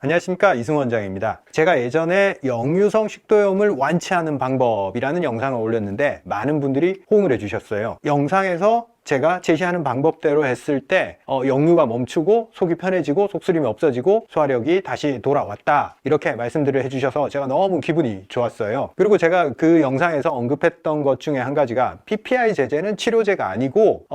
안녕하십니까, 이승훈 원장입니다. 제가 예전에 역류성 식도염을 완치하는 방법이라는 영상을 올렸는데 많은 분들이 호응을 해주셨어요. 영상에서 제가 제시하는 방법대로 했을 때 역류가 멈추고 속이 편해지고 속쓰림이 없어지고 소화력이 다시 돌아왔다, 이렇게 말씀들을 해주셔서 제가 너무 기분이 좋았어요. 그리고 제가 그 영상에서 언급했던 것 중에 한 가지가 PPI 제제는 치료제가 아니고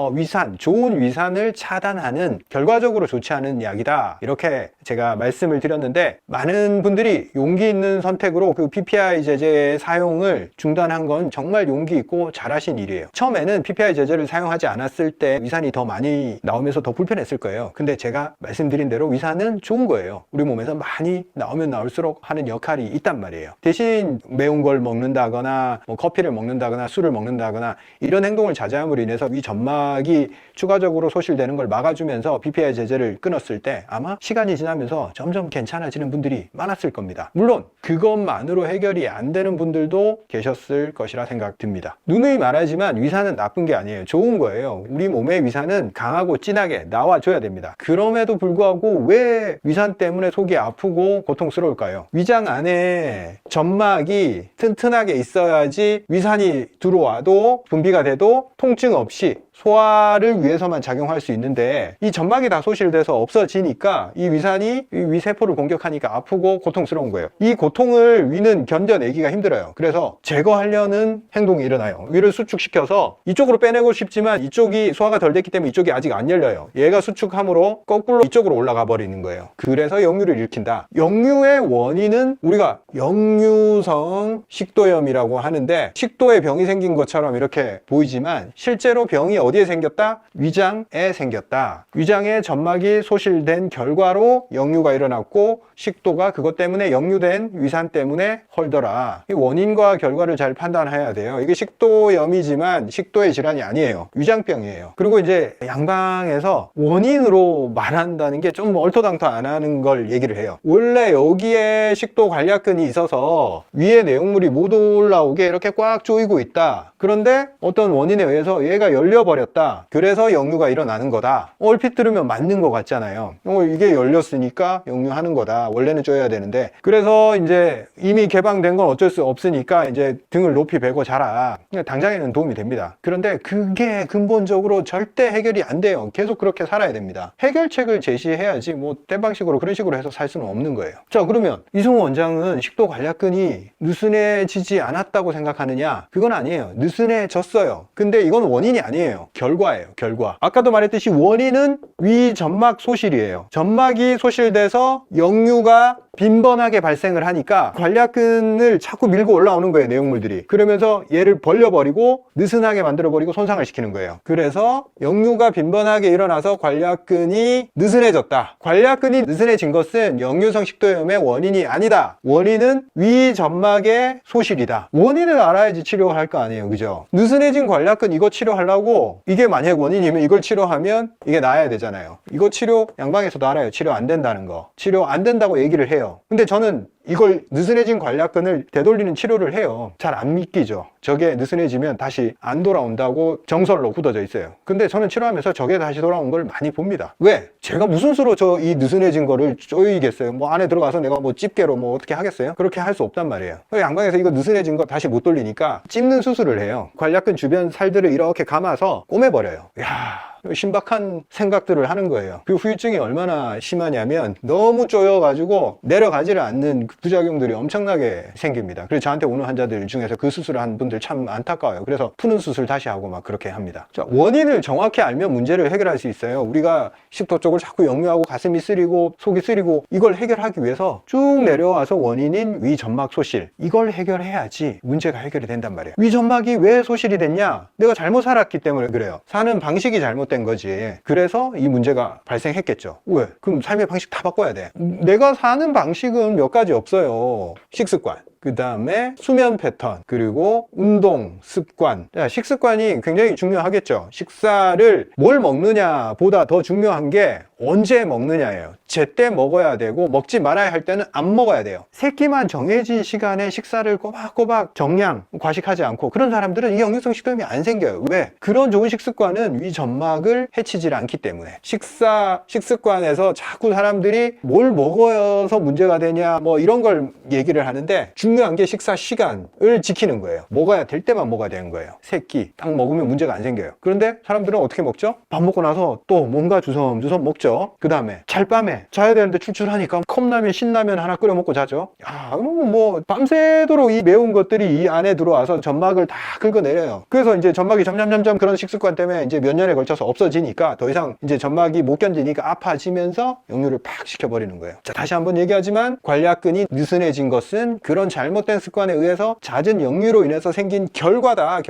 좋은 위산을 차단하는, 결과적으로 좋지 않은 약이다, 이렇게 제가 말씀을 드렸는데 많은 분들이 용기 있는 선택으로 그 PPI 제제의 사용을 중단한 건 정말 용기 있고 잘하신 일이에요. 처음에는 PPI 제제를 사용하지 않았을 때 위산이 더 많이 나오면서 더 불편했을 거예요. 근데 제가 말씀드린 대로 위산은 좋은 거예요. 우리 몸에서 많이 나오면 나올수록 하는 역할이 있단 말이에요. 대신 매운 걸 먹는다거나 커피를 먹는다거나 술을 먹는다거나 이런 행동을 자제함으로 인해서 위 점막이 추가적으로 소실되는 걸 막아주면서 PPI 제제를 끊었을 때 아마 시간이 지나면서 점점 괜찮아지는 분들이 많았을 겁니다. 물론 그것만으로 해결이 안 되는 분들도 계셨을 것이라 생각됩니다. 누누이 말하지만 위산은 나쁜 게 아니에요. 좋은 거예요. 우리 몸의 위산은 강하고 진하게 나와줘야 됩니다. 그럼에도 불구하고 왜 위산 때문에 속이 아프고 고통스러울까요? 위장 안에 점막이 튼튼하게 있어야지 위산이 들어와도 분비가 돼도 통증 없이 소화를 위해서만 작용할 수 있는데, 이 점막이 다 소실돼서 없어지니까 이 위산이 위세포를 공격하니까 아프고 고통스러운 거예요. 이 고통을 위는 견뎌내기가 힘들어요. 그래서 제거하려는 행동이 일어나요. 위를 수축시켜서 이쪽으로 빼내고 싶지만 이쪽이 소화가 덜 됐기 때문에 이쪽이 아직 안 열려요. 얘가 수축함으로 거꾸로 이쪽으로 올라가 버리는 거예요. 그래서 역류를 일으킨다. 역류의 원인은 우리가 역류성 식도염이라고 하는데, 식도에 병이 생긴 것처럼 이렇게 보이지만 실제로 병이 어디에 생겼다? 위장에 생겼다. 위장에 점막이 소실된 결과로 역류가 일어났고, 식도가 그것 때문에 역류된 위산 때문에 헐더라. 이 원인과 결과를 잘 판단해야 돼요. 이게 식도염이지만 식도의 질환이 아니에요. 위장병이에요. 그리고 이제 양방에서 원인으로 말한다는 게 좀 얼토당토 안 하는 걸 얘기를 해요. 원래 여기에 식도 관략근이 있어서 위에 내용물이 못 올라오게 이렇게 꽉 조이고 있다. 그런데 어떤 원인에 의해서 얘가 열려버렸다. 그래서 역류가 일어나는 거다. 얼핏 들으면 맞는 것 같잖아요. 이게 열렸으니까 역류하는 거다. 원래는 조여야 되는데. 그래서 이제 이미 개방된 건 어쩔 수 없으니까 이제 등을 높이 베고 자라. 당장에는 도움이 됩니다. 그런데 그게 근본적으로 절대 해결이 안 돼요. 계속 그렇게 살아야 됩니다. 해결책을 제시해야지 딴 방식으로 그런 식으로 해서 살 수는 없는 거예요. 자, 그러면 이승훈 원장은 식도 관략근이 느슨해지지 않았다고 생각하느냐? 그건 아니에요. 느슨해졌어요. 근데 이건 원인이 아니에요. 결과예요. 결과. 아까도 말했듯이 원인은 위 점막 소실이에요. 점막이 소실돼서 역류가 빈번하게 발생을 하니까 관략근을 자꾸 밀고 올라오는 거예요, 내용물들이. 그러면서 얘를 벌려버리고 느슨하게 만들어버리고 손상을 시키는 거예요. 그래서 역류가 빈번하게 일어나서 관략근이 느슨해졌다. 관략근이 느슨해진 것은 역류성 식도염의 원인이 아니다. 원인은 위 점막의 소실이다. 원인을 알아야지 치료할 거 아니에요, 그죠? 느슨해진 관략근 이거 치료하려고, 이게 만약 원인이면 이걸 치료하면 이게 나아야 되잖아요. 이거 치료 양방에서도 알아요. 치료 안 된다는 거. 치료 안 된다고 얘기를 해요. 근데 저는 이걸 느슨해진 관략근을 되돌리는 치료를 해요. 잘 안 믿기죠. 저게 느슨해지면 다시 안 돌아온다고 정설로 굳어져 있어요. 근데 저는 치료하면서 저게 다시 돌아온 걸 많이 봅니다. 왜? 제가 무슨 수로 이 느슨해진 거를 쪼이겠어요? 안에 들어가서 내가 집게로 어떻게 하겠어요? 그렇게 할 수 없단 말이에요. 양방에서 이거 느슨해진 거 다시 못 돌리니까 찝는 수술을 해요. 관략근 주변 살들을 이렇게 감아서 꼬매버려요. 신박한 생각들을 하는 거예요. 그 후유증이 얼마나 심하냐면 너무 쪼여가지고 내려가지를 않는 부작용들이 엄청나게 생깁니다. 그래서 저한테 오는 환자들 중에서 그 수술을 한 분들 참 안타까워요. 그래서 푸는 수술 다시 하고 그렇게 합니다. 자, 원인을 정확히 알면 문제를 해결할 수 있어요. 우리가 식도 쪽을 자꾸 역류하고 가슴이 쓰리고 속이 쓰리고, 이걸 해결하기 위해서 쭉 내려와서 원인인 위 점막 소실, 이걸 해결해야지 문제가 해결이 된단 말이에요. 위 점막이 왜 소실이 됐냐? 내가 잘못 살았기 때문에 그래요. 사는 방식이 잘못된 거지. 그래서 이 문제가 발생했겠죠. 왜? 그럼 삶의 방식 다 바꿔야 돼. 내가 사는 방식은 몇 가지 없어요. 식습관, 그 다음에 수면 패턴, 그리고 운동 습관. 자, 식습관이 굉장히 중요하겠죠. 식사를 뭘 먹느냐보다 더 중요한 게 언제 먹느냐예요. 제때 먹어야 되고 먹지 말아야 할 때는 안 먹어야 돼요. 새끼만 정해진 시간에 식사를 꼬박꼬박 정량 과식하지 않고 그런 사람들은 이 역류성 식도염이 안 생겨요. 왜? 그런 좋은 식습관은 위 점막을 해치질 않기 때문에. 식습관에서 자꾸 사람들이 뭘 먹어서 문제가 되냐 뭐 이런 걸 얘기를 하는데 중요한 게 식사 시간을 지키는 거예요. 먹어야 될 때만 먹어야 되는 거예요. 새끼 딱 먹으면 문제가 안 생겨요. 그런데 사람들은 어떻게 먹죠? 밥 먹고 나서 또 뭔가 주섬주섬 먹죠. 그 다음에 잘밤에 자야 되는데 출출하니까 컵라면 신라면 하나 끓여 먹고 자죠. 야, 그러면 뭐 밤새도록 이 매운 것들이 이 안에 들어와서 점막을 다 긁어내려요. 그래서 이제 점막이 점점 그런 식습관 때문에 이제 몇 년에 걸쳐서 없어지니까 더 이상 이제 점막이 못 견디니까 아파지면서 역류를 팍 시켜버리는 거예요. 자, 다시 한번 얘기하지만 관략근이 느슨해진 것은 그런 잘못된 습관에 의해서 잦은 역류로 인해서 생긴 결과다.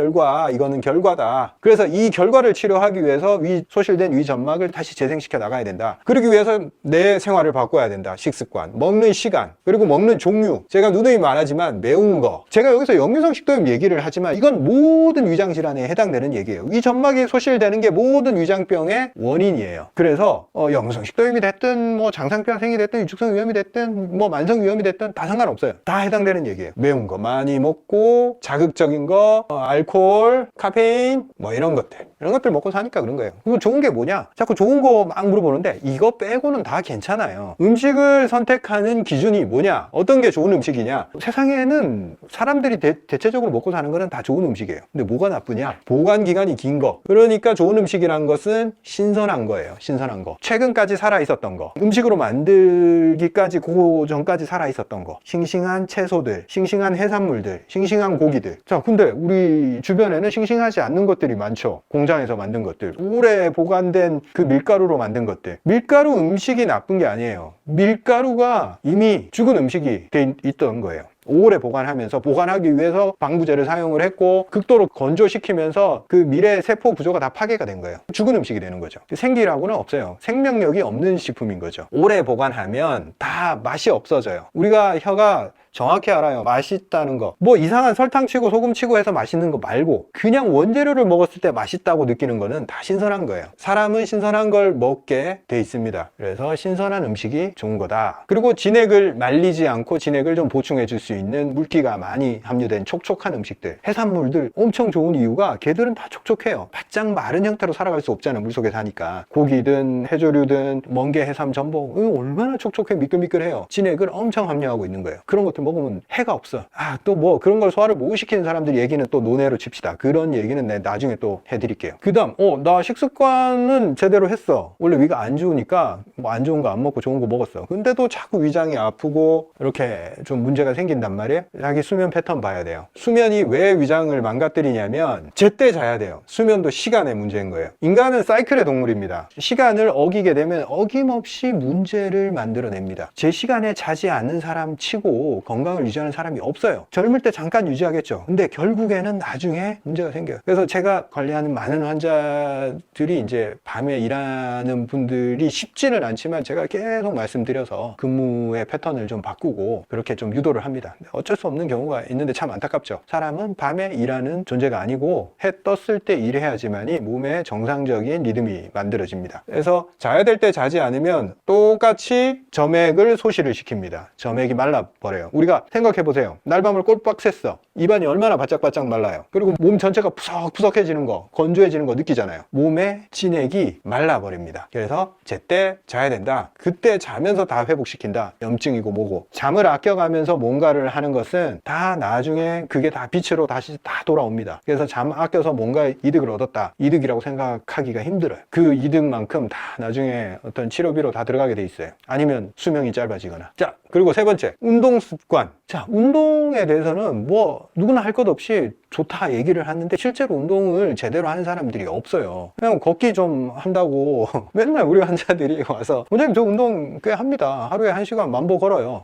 이거는 결과다. 그래서 이 결과를 치료하기 위해서 소실된 위 점막을 다시 재생시켜 나가야 된다. 그러기 위해서 내 생활을 바꿔야 된다. 식습관, 먹는 시간, 그리고 먹는 종류. 제가 누누이 말하지만 매운 거. 제가 여기서 역류성 식도염 얘기를 하지만 이건 모든 위장 질환에 해당되는 얘기예요. 위 점막이 소실되는 게 모든 위장병의 원인이에요. 그래서 역류성 식도염이 됐든 뭐 장상병이 됐든 유축성 위염이 됐든 뭐 만성 위염이 됐든 다 상관없어요. 다 해당되는 얘기예요. 매운 거 많이 먹고 자극적인 거, 알코올, 카페인 뭐 이런 것들 먹고 사니까 그런 거예요. 그리고 좋은 게 뭐냐? 자꾸 좋은 거 막 물어보는데 이거 빼고는 다 괜찮아요. 음식을 선택하는 기준이 뭐냐? 어떤 게 좋은 음식이냐? 세상에는 사람들이 대체적으로 먹고 사는 거는 다 좋은 음식이에요. 근데 뭐가 나쁘냐? 보관 기간이 긴 거. 그러니까 좋은 음식이란 것은 신선한 거예요. 신선한 거. 최근까지 살아 있었던 거. 음식으로 만들기까지 그 전까지 살아 있었던 거. 싱싱한 채소들, 싱싱한 해산물들, 싱싱한 고기들. 자, 근데 우리 주변에는 싱싱하지 않는 것들이 많죠. 공장에서 만든 것들, 오래 보관된 그 밀가루로 만든 것들. 밀가루 음식이 나쁜 게 아니에요. 밀가루가 이미 죽은 음식이 돼 있던 거예요. 오래 보관하기 위해서 방부제를 사용을 했고 극도로 건조시키면서 그 밀의 세포 구조가 다 파괴가 된 거예요. 죽은 음식이 되는 거죠. 생기라고는 없어요. 생명력이 없는 식품인 거죠. 오래 보관하면 다 맛이 없어져요. 우리가 혀가 정확히 알아요. 맛있다는 거. 뭐 이상한 설탕 치고 소금 치고 해서 맛있는 거 말고 그냥 원재료를 먹었을 때 맛있다고 느끼는 거는 다 신선한 거예요. 사람은 신선한 걸 먹게 돼 있습니다. 그래서 신선한 음식이 좋은 거다. 그리고 진액을 말리지 않고 진액을 좀 보충해 줄 수 있는 물기가 많이 함유된 촉촉한 음식들. 해산물들 엄청 좋은 이유가 걔들은 다 촉촉해요. 바짝 마른 형태로 살아갈 수 없잖아요. 물속에 사니까. 고기든 해조류든 멍게, 해삼, 전복 얼마나 촉촉해 미끌미끌해요. 진액을 엄청 함유하고 있는 거예요. 그런 것들 먹으면 해가 없어. 또 뭐 그런 걸 소화를 못 시키는 사람들 얘기는 또 논외로 칩시다. 그런 얘기는 내가 나중에 또 해드릴게요. 그 다음 나 식습관은 제대로 했어. 원래 위가 안 좋으니까 뭐 안 좋은 거 안 먹고 좋은 거 먹었어. 근데도 자꾸 위장이 아프고 이렇게 좀 문제가 생긴단 말이에요. 자기 수면 패턴 봐야 돼요. 수면이 왜 위장을 망가뜨리냐면 제때 자야 돼요. 수면도 시간의 문제인 거예요. 인간은 사이클의 동물입니다. 시간을 어기게 되면 어김없이 문제를 만들어냅니다. 제 시간에 자지 않는 사람 치고 건강을 유지하는 사람이 없어요. 젊을 때 잠깐 유지하겠죠. 근데 결국에는 나중에 문제가 생겨요. 그래서 제가 관리하는 많은 환자들이 이제 밤에 일하는 분들이 쉽지는 않지만 제가 계속 말씀드려서 근무의 패턴을 좀 바꾸고 그렇게 좀 유도를 합니다. 어쩔 수 없는 경우가 있는데 참 안타깝죠. 사람은 밤에 일하는 존재가 아니고 해 떴을 때 일해야지만이 몸에 정상적인 리듬이 만들어집니다. 그래서 자야 될 때 자지 않으면 똑같이 점액을 소실을 시킵니다. 점액이 말라버려요. 우리가 생각해보세요. 날밤을 꼴박 샜어. 입안이 얼마나 바짝바짝 말라요. 그리고 몸 전체가 푸석푸석해지는 거, 건조해지는 거 느끼잖아요. 몸의 진액이 말라버립니다. 그래서 제때 자야 된다. 그때 자면서 다 회복시킨다. 염증이고 뭐고. 잠을 아껴가면서 뭔가를 하는 것은 다 나중에 그게 다 빛으로 다시 다 돌아옵니다. 그래서 잠 아껴서 뭔가 이득을 얻었다. 이득이라고 생각하기가 힘들어요. 그 이득만큼 다 나중에 어떤 치료비로 다 들어가게 돼 있어요. 아니면 수명이 짧아지거나. 자, 그리고 세 번째, 운동 습관. 자, 운동에 대해서는 뭐 누구나 할 것 없이 좋다 얘기를 하는데 실제로 운동을 제대로 하는 사람들이 없어요. 그냥 걷기 좀 한다고 맨날 우리 환자들이 와서 원장님 저 운동 꽤 합니다. 하루에 1시간 만보 걸어요.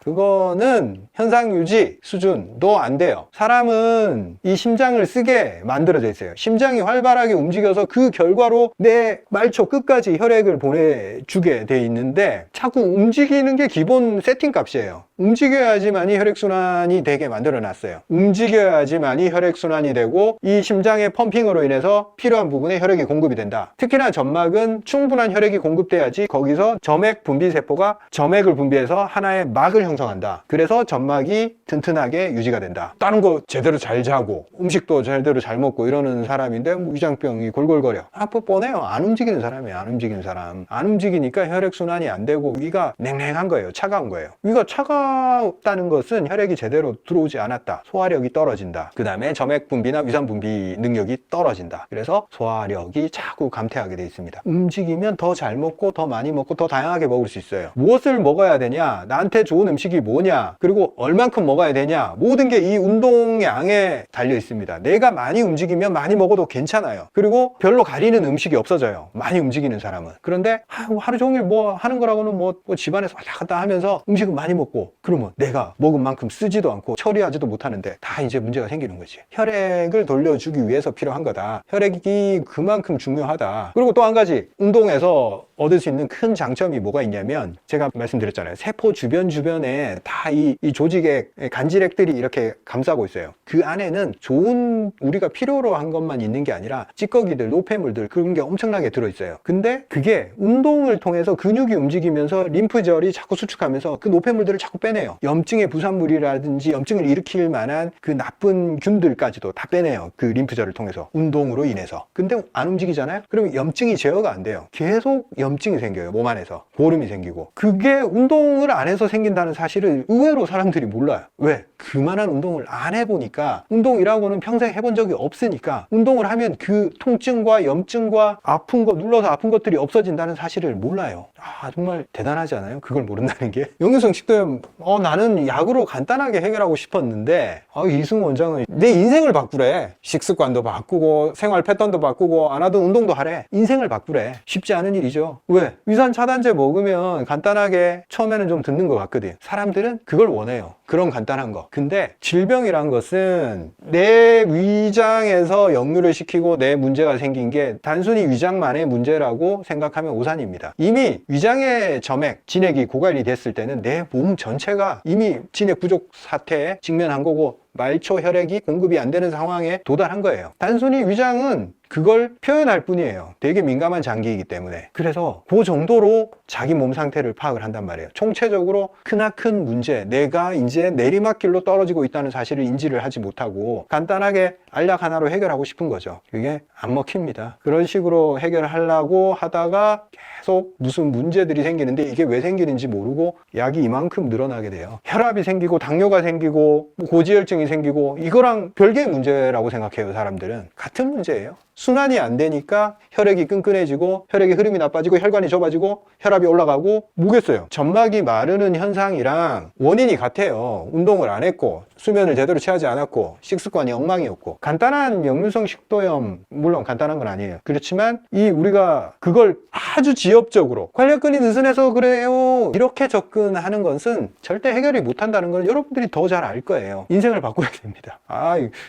그거는 현상 유지 수준도 안 돼요. 사람은 이 심장을 쓰게 만들어져 있어요. 심장이 활발하게 움직여서 그 결과로 내 말초 끝까지 혈액을 보내주게 돼 있는데 자꾸 움직이는 게 기본 기본 세팅 값이에요. 움직여야지만이 혈액순환이 되게 만들어 놨어요. 움직여야지만이 혈액순환이 되고 이 심장의 펌핑으로 인해서 필요한 부분에 혈액이 공급이 된다. 특히나 점막은 충분한 혈액이 공급돼야지 거기서 점액 분비세포가 점액을 분비해서 하나의 막을 형성한다. 그래서 점막이 튼튼하게 유지가 된다. 다른 거 제대로 잘 자고 음식도 제대로 잘 먹고 이러는 사람인데 뭐 위장병이 골골거려. 뻔해요. 안 움직이는 사람이에요. 안 움직이는 사람. 안 움직이니까 혈액순환이 안 되고 위가 냉랭한 거예요. 차가운 거예요. 위가 차갑다는 것은 혈액이 제대로 들어오지 않았다. 소화력이 떨어진다. 그 다음에 점액 분비나 위산 분비 능력이 떨어진다. 그래서 소화력이 자꾸 감퇴하게 돼 있습니다. 움직이면 더 잘 먹고 더 많이 먹고 더 다양하게 먹을 수 있어요. 무엇을 먹어야 되냐, 나한테 좋은 음식이 뭐냐, 그리고 얼만큼 먹어야 되냐, 모든 게 이 운동량에 달려 있습니다. 내가 많이 움직이면 많이 먹어도 괜찮아요. 그리고 별로 가리는 음식이 없어져요. 많이 움직이는 사람은. 그런데 하루 종일 뭐 하는 거라고는 뭐 집안에서 왔다 갔다 하면서 음식은 많이 먹고 그러면 내가 먹은 만큼 쓰지도 않고 처리하지도 못하는데 다 이제 문제가 생기는 거지. 혈액을 돌려주기 위해서 필요한 거다. 혈액이 그만큼 중요하다. 그리고 또 한 가지, 운동에서 얻을 수 있는 큰 장점이 뭐가 있냐면 제가 말씀드렸잖아요. 세포 주변에 다 이 조직의 간질액들이 이렇게 감싸고 있어요. 그 안에는 좋은 우리가 필요로 한 것만 있는 게 아니라 찌꺼기들, 노폐물들 그런 게 엄청나게 들어있어요. 근데 그게 운동을 통해서 근육이 움직이면서 림프절이 자꾸 수축하면서 그 노폐물들을 자꾸 빼내요. 염증의 부산물이라든지 염증을 일으킬 만한 그 나쁜 균들까지도 다 빼내요. 그 림프절을 통해서 운동으로 인해서. 근데 안 움직이잖아요? 그러면 염증이 제어가 안 돼요. 계속 염증이 생겨요. 몸 안에서 고름이 생기고. 그게 운동을 안 해서 생긴다는 사실을 의외로 사람들이 몰라요. 왜? 그만한 운동을 안 해보니까, 운동이라고는 평생 해본 적이 없으니까 운동을 하면 그 통증과 염증과 아픈 거, 눌러서 아픈 것들이 없어진다는 사실을 몰라요. 정말 대단하지 않아요? 그걸 모른다는 게. 역류성 식도염, 나는 약으로 간단하게 해결하고 싶었는데 이승우 원장은 내 인생을 바꾸래. 식습관도 바꾸고 생활 패턴도 바꾸고 안 하던 운동도 하래. 인생을 바꾸래. 쉽지 않은 일이죠. 왜? 위산 차단제 먹으면 간단하게 처음에는 좀 듣는 것 같거든. 사람들은 그걸 원해요. 그런 간단한 거. 근데 질병이란 것은 내 위장에서 역류를 시키고 내 문제가 생긴 게 단순히 위장만의 문제라고 생각하면 오산입니다. 이미 위장의 점액, 진액이 고갈이 됐을 때는 내 몸 전체가 이미 진액 부족 사태에 직면한 거고 말초 혈액이 공급이 안 되는 상황에 도달한 거예요. 단순히 위장은 그걸 표현할 뿐이에요. 되게 민감한 장기이기 때문에. 그래서 그 정도로 자기 몸 상태를 파악을 한단 말이에요. 총체적으로 크나큰 문제, 내가 이제 내리막길로 떨어지고 있다는 사실을 인지를 하지 못하고 간단하게 알약 하나로 해결하고 싶은 거죠. 그게 안 먹힙니다. 그런 식으로 해결하려고 하다가 계속 무슨 문제들이 생기는데 이게 왜 생기는지 모르고 약이 이만큼 늘어나게 돼요. 혈압이 생기고 당뇨가 생기고 고지혈증이 생기고 이거랑 별개의 문제라고 생각해요. 사람들은 같은 문제예요. 순환이 안 되니까 혈액이 끈끈해지고 혈액의 흐름이 나빠지고 혈관이 좁아지고 혈압이 올라가고 뭐겠어요. 점막이 마르는 현상이랑 원인이 같아요. 운동을 안 했고 수면을 제대로 취하지 않았고 식습관이 엉망이었고. 간단한 역류성 식도염, 물론 간단한 건 아니에요. 그렇지만 우리가 그걸 아주 지엽적으로 관략근이 느슨해서 그래요 이렇게 접근하는 것은 절대 해결이 못한다는 걸 여러분들이 더 잘 알 거예요. 인생을 바꿔야 됩니다.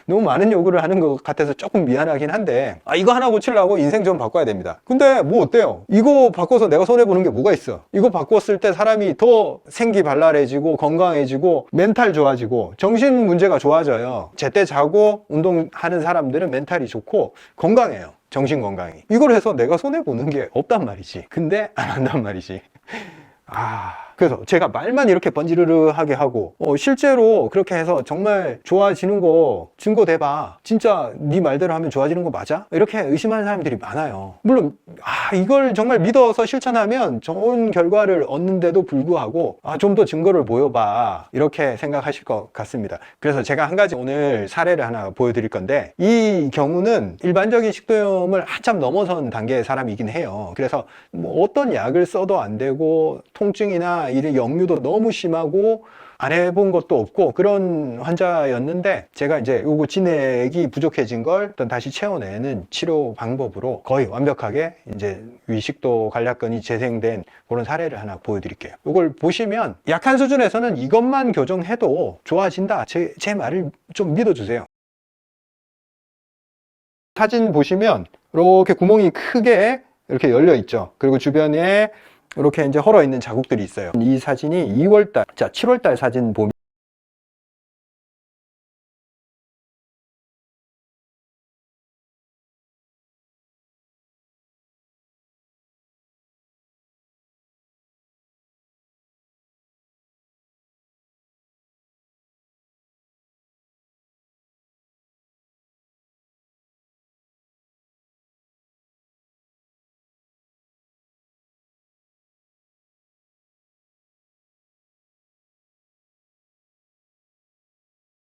너무 많은 요구를 하는 것 같아서 조금 미안하긴 한데 이거 하나 고치려고 인생 좀 바꿔야 됩니다. 근데 뭐 어때요? 이거 바꿔서 내가 손해보는 게 뭐가 있어? 이거 바꿨을 때 사람이 더 생기발랄해지고 건강해지고 멘탈 좋아지고 정신 문제가 좋아져요. 제때 자고 운동하는 사람들은 멘탈이 좋고 건강해요. 정신 건강이. 이걸 해서 내가 손해보는 게 없단 말이지. 근데 안 한단 말이지. 그래서 제가 말만 이렇게 번지르르하게 하고 실제로 그렇게 해서 정말 좋아지는 거 증거 대봐. 진짜 네 말대로 하면 좋아지는 거 맞아? 이렇게 의심하는 사람들이 많아요. 물론 이걸 정말 믿어서 실천하면 좋은 결과를 얻는데도 불구하고 좀 더 증거를 보여봐 이렇게 생각하실 것 같습니다. 그래서 제가 한 가지 오늘 사례를 하나 보여드릴 건데 이 경우는 일반적인 식도염을 한참 넘어선 단계의 사람이긴 해요. 그래서 뭐 어떤 약을 써도 안 되고 통증이나 이 역류도 너무 심하고 안 해본 것도 없고 그런 환자였는데 제가 이제 요거 진액이 부족해진 걸 다시 채워내는 치료 방법으로 거의 완벽하게 이제 위식도 관략근이 재생된 그런 사례를 하나 보여드릴게요. 이걸 보시면 약한 수준에서는 이것만 교정해도 좋아진다. 제 말을 좀 믿어주세요. 사진 보시면 이렇게 구멍이 크게 이렇게 열려 있죠. 그리고 주변에 이렇게 이제 헐어 있는 자국들이 있어요. 이 사진이 2월달, 자 7월달 사진 보면